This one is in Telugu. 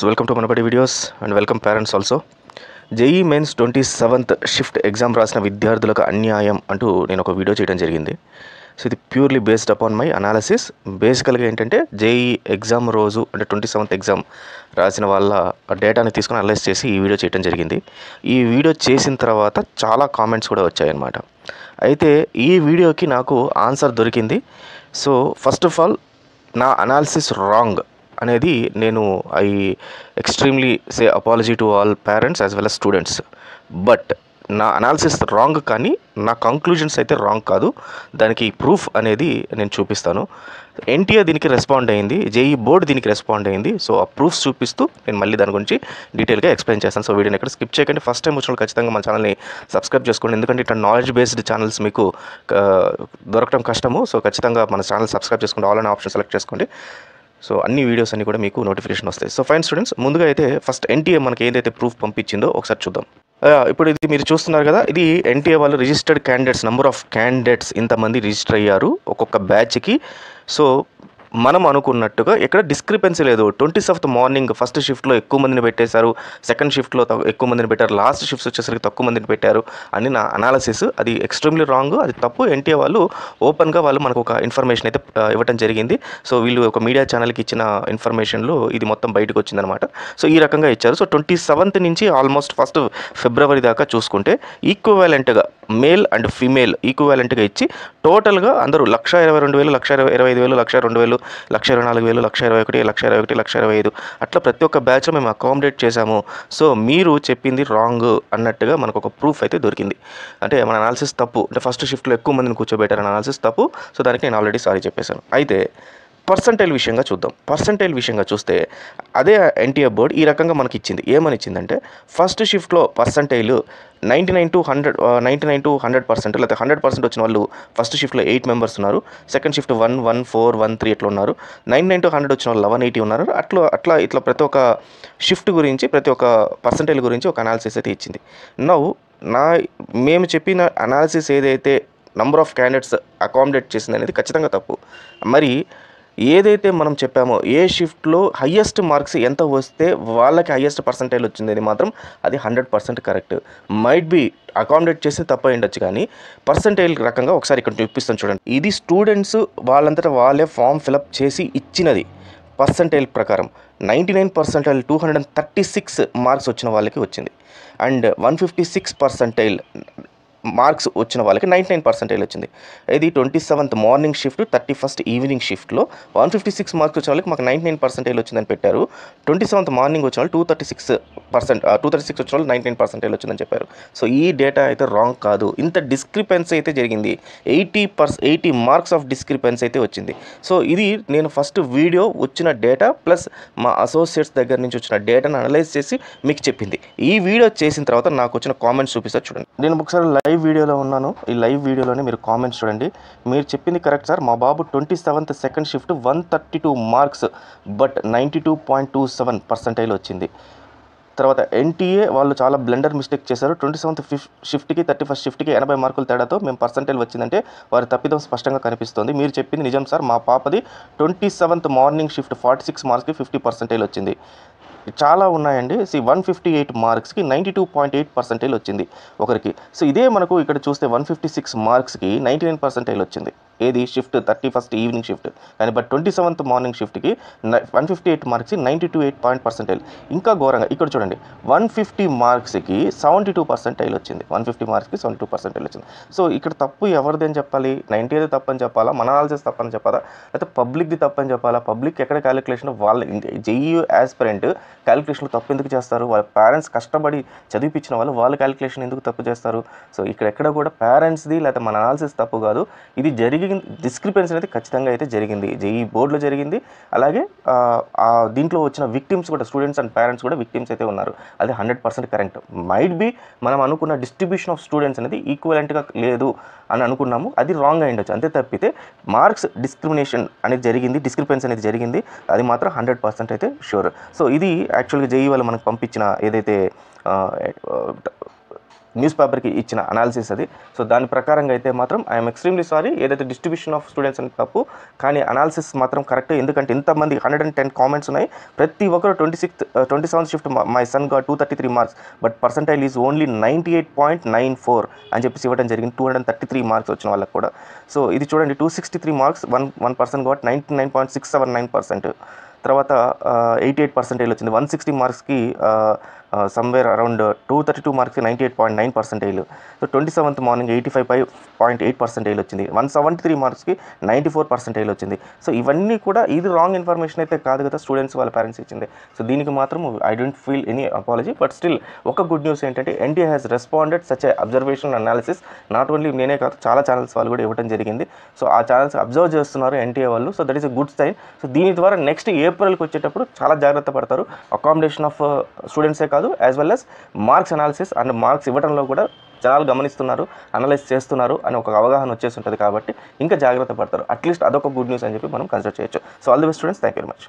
Welcome to Manabadi videos and welcome parents also. JEE mains 27th shift exam రాసిన విద్యార్థులకు అన్యాయం అంటూ నేను ఒక వీడియో చేయడం జరిగింది. సో ఇది purely based upon my analysis. బేసికల్గా ఏంటంటే జేఈ ఎగ్జామ్ రోజు అంటే 27th ఎగ్జామ్ రాసిన వాళ్ళ డేటాని తీసుకొని అనలైజ్ చేసి ఈ వీడియో చేయడం జరిగింది. ఈ వీడియో చేసిన తర్వాత చాలా కామెంట్స్ కూడా వచ్చాయన్నమాట. అయితే ఈ వీడియోకి నాకు ఆన్సర్ దొరికింది. సో ఫస్ట్ ఆఫ్ ఆల్ నా అనాలిసిస్ రాంగ్ అనేది నేను I extremely say apology to all parents as well as students. But నా అనాలిసిస్ రాంగ్, కానీ నా కంక్లూజన్స్ అయితే రాంగ్ కాదు. దానికి ప్రూఫ్ అనేది నేను చూపిస్తాను. ఎన్టీఏ దీనికి రెస్పాండ్ అయింది, జేఈ బోర్డు దీనికి రెస్పాండ్ అయింది. సో ఆ ప్రూఫ్స్ చూపిస్తూ నేను మళ్ళీ దాని గురించి డీటెయిల్గా ఎక్స్ప్లెయిన్ చేస్తాను. సో వీడియోని ఎక్కడ స్కిప్ చేయకండి. ఫస్ట్ టైం వచ్చిన ఖచ్చితంగా మన ఛానల్ని సబ్స్క్రైబ్ చేసుకోండి, ఎందుకంటే ఇట్లా నాలెడ్జ్ బేస్డ్ ఛానల్స్ మీకు దొరకడం కష్టము. సో ఖచ్చితంగా మన ఛానల్ సబ్స్క్రైబ్ చేసుకోండి, ఆల్ అనే ఆప్షన్ సెలెక్ట్ చేసుకోండి. సో అన్ని వీడియోస్ అన్ని కూడా మీకు నోటిఫికేషన్ వస్తాయి. సో ఫైన్ స్టూడెంట్స్, ముందుగా అయితే ఫస్ట్ ఎన్టీఏ మనకి ఏదైతే ప్రూఫ్ పంపించిందో ఒకసారి చూద్దాం. ఇప్పుడు ఇది మీరు చూస్తున్నారు కదా, ఇది ఎన్టీఏ వాళ్ళు registered candidates, number of candidates ఇంతమంది రిజిస్టర్ అయ్యారు ఒక్కొక్క బ్యాచ్కి. సో మనం అనుకున్నట్టుగా ఎక్కడ డిస్క్రిపెన్సీ లేదు. 27th మార్నింగ్ ఫస్ట్ షిఫ్ట్లో ఎక్కువ మందిని పెట్టేశారు, సెకండ్ షిఫ్ట్లో ఎక్కువ మందిని పెట్టారు, లాస్ట్ షిఫ్ట్స్ వచ్చేసరికి తక్కువ మందిని పెట్టారు అని నా అనాలిసిస్. అది ఎక్స్ట్రీమ్లీ రాంగ్, అది తప్పు. ఎన్టీఏ వాళ్ళు ఓపెన్గా వాళ్ళు మనకు ఒక ఇన్ఫర్మేషన్ అయితే ఇవ్వడం జరిగింది. సో వీళ్ళు ఒక మీడియా ఛానల్కి ఇచ్చిన ఇన్ఫర్మేషన్లో ఇది మొత్తం బయటకు వచ్చిందనమాట. సో ఈ రకంగా ఇచ్చారు. సో 27th నుంచి ఆల్మోస్ట్ 1st ఫిబ్రవరి దాకా చూసుకుంటే ఈక్వివాలెంట్గా మేల్ అండ్ ఫీమేల్ ఈక్వివాలెంట్గా ఇచ్చి టోటల్గా అందరూ 1,22,000, 1,25,000, 1,02,000, 1,24,000, 1,21,000, 1,21,000, 1,25,000 అట్లా ప్రతి ఒక్క బ్యాచ్లో మేము అకామిడేట్ చేశాము. సో మీరు చెప్పింది రాంగ్ అన్నట్టుగా మనకు ఒక ప్రూఫ్ అయితే దొరికింది. అంటే మన అనాలిసిస్ తప్పు, అంటే ఫస్ట్ షిఫ్ట్లో ఎక్కువ మందిని కూర్చోబెట్టారని అనాలిసిస్ తప్పు. సో దానికి నేను ఆల్రెడీ సారీ చెప్పేశాను. అయితే పర్సంటైల్ విషయంగా చూద్దాం. పర్సంటైల్ విషయంగా చూస్తే అదే ఎన్టీఏ బోర్డ్ ఈ రకంగా మనకి ఇచ్చింది. ఏమని ఇచ్చిందంటే ఫస్ట్ షిఫ్ట్లో పర్సంటైల్ 99 to 100%, లేకపోతే 100% వచ్చిన వాళ్ళు ఫస్ట్ షిఫ్ట్లో 8 మెంబర్స్ ఉన్నారు. సెకండ్ షిఫ్ట్ 1, 1, 4, 1, 3 ఎట్లా ఉన్నారు. 99 to 100 వచ్చిన వాళ్ళు 180 ఉన్నారు. ఇట్లా ప్రతి ఒక్క షిఫ్ట్ గురించి, ప్రతి ఒక్క పర్సంటైల్ గురించి ఒక అనాలిసిస్ అయితే ఇచ్చింది. మేము చెప్పిన అనాలిసిస్ ఏదైతే నంబర్ ఆఫ్ క్యాండిడేట్స్ అకామిడేట్ చేసింది అనేది ఖచ్చితంగా తప్పు. మరి ఏదైతే మనం చెప్పామో ఏ షిఫ్ట్లో హయ్యెస్ట్ మార్క్స్ ఎంత వస్తే వాళ్ళకి హయ్యెస్ట్ పర్సంటైల్ వచ్చింది అది మాత్రం అది 100% కరెక్ట్. మైట్ బి అకామిడేట్ చేసి తప్ప ఉండొచ్చు, కానీ పర్సంటైల్ రకంగా ఒకసారి ఇక్కడ చూపిస్తాను చూడండి. ఇది స్టూడెంట్స్ వాళ్ళంతటా వాళ్ళే ఫామ్ ఫిలప్ చేసి ఇచ్చినది. పర్సంటైల్ ప్రకారం 99% 236 మార్క్స్ వచ్చిన వాళ్ళకి వచ్చింది. అండ్ 156% మార్క్స్ వచ్చిన వాళ్ళకి 99% వచ్చింది. ఇది 27th morning shift, 31st evening షిఫ్ట్లో 156 మార్క్స్ వచ్చిన వాళ్ళకి మాకు 99% వచ్చిందని పెట్టారు. 27th మార్నింగ్ వచ్చిన వాళ్ళు 236 వచ్చిన వాళ్ళు 99% వచ్చిందని చెప్పారు. సో ఈ డేటా అయితే రాంగ్ కాదు. ఇంత డిస్క్రిపెన్సీ అయితే జరిగింది. 80 మార్క్స్ ఆఫ్ డిస్క్రిపెన్సీ అయితే వచ్చింది. సో ఇది నేను ఫస్ట్ వీడియో వచ్చిన డేటా ప్లస్ మా అసోసియేట్స్ దగ్గర నుంచి వచ్చిన డేటాను అనలైజ్ చేసి మీకు చెప్పింది. ఈ వీడియో చేసిన తర్వాత నాకు వచ్చిన కామెంట్స్ చూపిస్తా చూడండి. నేను ఒకసారి లైవ్ వీడియోలో ఉన్నాను. ఈ లైవ్ వీడియోలోనే మీరు కామెంట్స్ చూడండి. మీరు చెప్పింది కరెక్ట్ సార్, మా బాబు 27th second shift 132 marks but 92.27% వచ్చింది. తర్వాత ఎన్టీఏ వాళ్ళు చాలా బ్లెండర్ మిస్టేక్ చేశారు. 27th షిఫ్ట్కి 31st షిఫ్ట్కి 80 మార్కుల తేడాతో మేము పర్సంటైల్ వచ్చిందంటే వారి తప్పిదం స్పష్టంగా కనిపిస్తుంది. మీరు చెప్పింది నిజం సార్, మా పాపది 27th మార్నింగ్ షిఫ్ట్ 46 మార్క్స్కి 50% వచ్చింది. చాలా ఉన్నాయండి. 158 మార్క్స్కి 92.8% వచ్చింది ఒకరికి. సో ఇదే మనకు ఇక్కడ చూస్తే 156 మార్క్స్కి 99% వచ్చింది. ఏది షిఫ్ట్ 31st ఈవినింగ్ షిఫ్ట్, కానీ బట్ 27th మార్నింగ్ షిఫ్ట్కి 158 మార్క్స్కి 92.8%. ఇంకా ఘోరంగా ఇక్కడ చూడండి, 150 మార్క్స్కి 72% వచ్చింది. 150 మార్క్స్కి 72% వచ్చింది. సో ఇక్కడ తప్పు ఎవరిది అని చెప్పాలి? 90 తప్పని చెప్పాలా, మన అనాలిసిస్ తప్పని చెప్పాలా, లేకపోతే పబ్లిక్ది తప్పని చెప్పాలా? పబ్లిక్ ఎక్కడ క్యాలిక్యులేషన్, వాళ్ళ జేఈ యాస్పిరెంట్ క్యాలిక్యులేషన్లో తప్పు ఎందుకు చేస్తారు? వాళ్ళ పేరెంట్స్ కష్టపడి చదివిపించిన వాళ్ళ క్యాలిక్యులేషన్ ఎందుకు తప్పు చేస్తారు? సో ఇక్కడ కూడా పేరెంట్స్ది లేకపోతే మన అనాలిసిస్ తప్పు కాదు. ఇది డిస్క్రిపెన్సీ అనేది ఖచ్చితంగా అయితే జరిగింది, జేఈ బోర్డులో జరిగింది. అలాగే దీంట్లో వచ్చిన విక్టిమ్స్ కూడా స్టూడెంట్స్ అండ్ పేరెంట్స్ కూడా విక్టిమ్స్ అయితే ఉన్నారు. అది 100% కరెక్ట్. మైట్ బి మనం అనుకున్న డిస్ట్రిబ్యూషన్ ఆఫ్ స్టూడెంట్స్ అనేది ఈక్వలెంట్గా లేదు అని అనుకున్నాము, అది రాంగ్ అయి ఉండొచ్చు. అంతే తప్పితే మార్క్స్ డిస్క్రిమినేషన్ అనేది జరిగింది, డిస్క్రిపెన్సీ అనేది జరిగింది, అది మాత్రం 100% అయితే షూర్. సో ఇది యాక్చువల్గా జేఈ వాళ్ళు మనకు పంపించిన ఏదైతే న్యూస్ పేపర్కి ఇచ్చిన అనాలిసిస్ అది. సో దాని ప్రకారంగా అయితే మాత్రం ఐఎమ్ ఎక్స్ట్రీమ్లీ సారీ, ఏదైతే డిస్ట్రిబ్యూషన్ ఆఫ్ స్టూడెంట్స్ అని తప్పు, కానీ అనాలిసిస్ మాత్రం కరెక్ట్. ఎందుకంటే ఇంతమంది 110 కామెంట్స్ ఉన్నాయి, ప్రతి ఒక్కరు 27th షిఫ్ట్ మై సన్ గా 233 marks, but percentile is only 98.94 అని చెప్పేసి ఇవ్వడం జరిగింది 233 మార్క్స్ వచ్చిన వాళ్ళకి కూడా. సో ఇది చూడండి, 263 మార్క్స్ వన్ పర్సన్ got 99.679%. తర్వాత 88% వచ్చింది. 160 మార్క్స్కి సమ్వేర్ అరౌండ్ 232 మార్క్స్కి 98.9%. సో 27th మార్నింగ్ 85.8% వచ్చింది. 173 మార్క్స్కి 94% వచ్చింది. సో ఇవన్నీ కూడా ఇది రాంగ్ ఇన్ఫర్మేషన్ అయితే కాదు కదా స్టూడెంట్స్ వాళ్ళ పేరెంట్స్ ఇచ్చింది. సో దీనికి మాత్రం I don't feel any apology, but still ఒక గుడ్ న్యూస్ ఏంటంటే NTA has responded such a observation analysis. Not only నేనే కాదు, చాలా ఛానల్స్ వాళ్ళు కూడా ఇవ్వడం జరిగింది. సో ఆ ఛానల్స్ అబ్జర్వ్ చేస్తున్నారు ఎన్టీఏ వాళ్ళు. So that is a good sign. So దీని ద్వారా నెక్స్ట్ ఏప్రిల్కి వచ్చేటప్పుడు చాలా జాగ్రత్త పడతారు. అకామిడేషన్ ఆఫ్ స్టూడెంట్సే కాదు, as well as marks analysis and marks ఇవ్వడంలో కూడా జనాలు గమనిస్తున్నారు, అనలైజ్ చేస్తున్నారు అని ఒక అవగాహన వచ్చేసి ఉంటుంది. కాబట్టి ఇంకా జాగ్రత్త పడతారు. అట్లీస్ట్ అదొక గుడ్ న్యూస్ అని చెప్పి మనం కన్సిడర్ చేయొచ్చు. So all the best students, thank you very much.